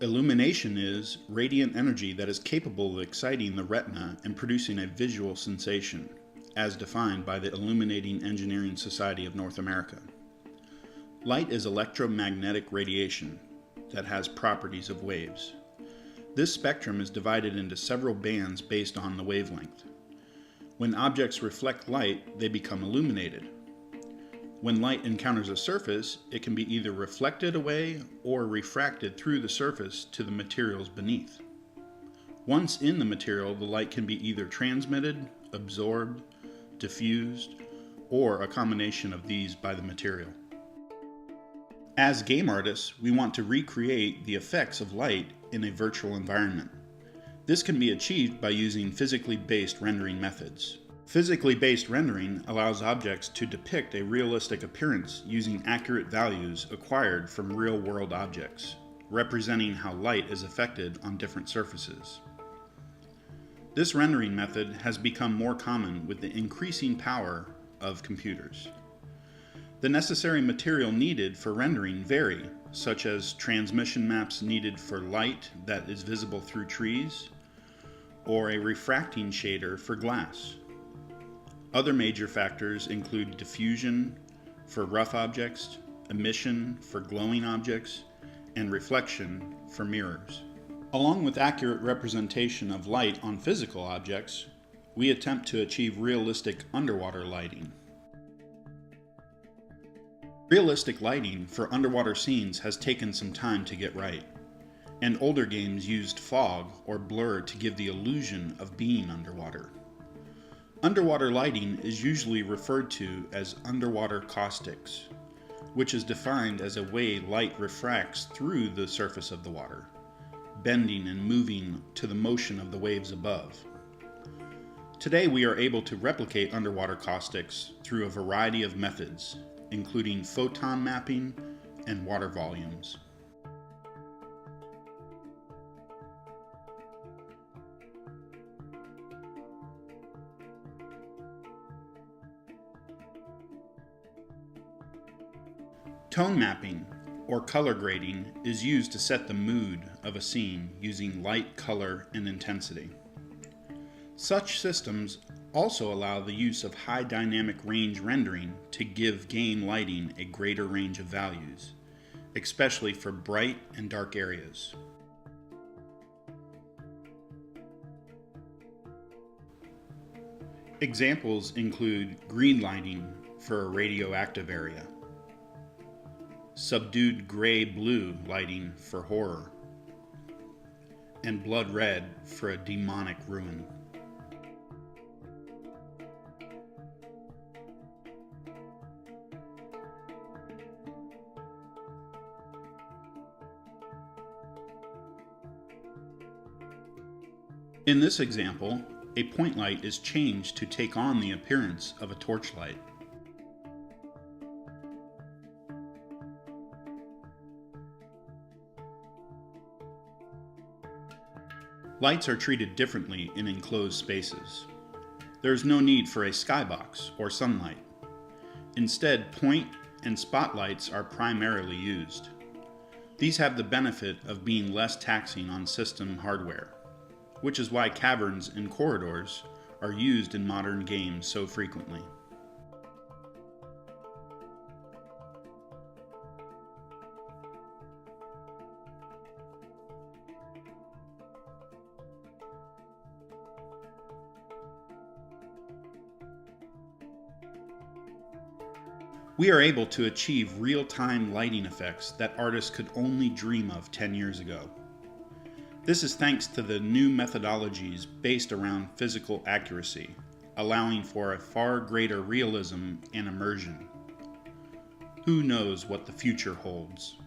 Illumination is radiant energy that is capable of exciting the retina and producing a visual sensation, as defined by the Illuminating Engineering Society of North America. Light is electromagnetic radiation that has properties of waves. This spectrum is divided into several bands based on the wavelength. When objects reflect light, they become illuminated. When light encounters a surface, it can be either reflected away or refracted through the surface to the materials beneath. Once in the material, the light can be either transmitted, absorbed, diffused, or a combination of these by the material. As game artists, we want to recreate the effects of light in a virtual environment. This can be achieved by using physically based rendering methods. Physically based rendering allows objects to depict a realistic appearance using accurate values acquired from real-world objects, representing how light is affected on different surfaces. This rendering method has become more common with the increasing power of computers. The necessary material needed for rendering vary, such as transmission maps needed for light that is visible through trees, or a refracting shader for glass. Other major factors include diffusion for rough objects, emission for glowing objects, and reflection for mirrors. Along with accurate representation of light on physical objects, we attempt to achieve realistic underwater lighting. Realistic lighting for underwater scenes has taken some time to get right, and older games used fog or blur to give the illusion of being underwater. Underwater lighting is usually referred to as underwater caustics, which is defined as a way light refracts through the surface of the water, bending and moving to the motion of the waves above. Today we are able to replicate underwater caustics through a variety of methods, including photon mapping and water volumes. Tone mapping, or color grading, is used to set the mood of a scene using light, color, and intensity. Such systems also allow the use of high dynamic range rendering to give game lighting a greater range of values, especially for bright and dark areas. Examples include green lighting for a radioactive area, subdued gray-blue lighting for horror, and blood red for a demonic ruin. In this example, a point light is changed to take on the appearance of a torchlight. Lights are treated differently in enclosed spaces. There is no need for a skybox or sunlight. Instead, point and spotlights are primarily used. These have the benefit of being less taxing on system hardware, which is why caverns and corridors are used in modern games so frequently. We are able to achieve real-time lighting effects that artists could only dream of 10 years ago. This is thanks to the new methodologies based around physical accuracy, allowing for a far greater realism and immersion. Who knows what the future holds?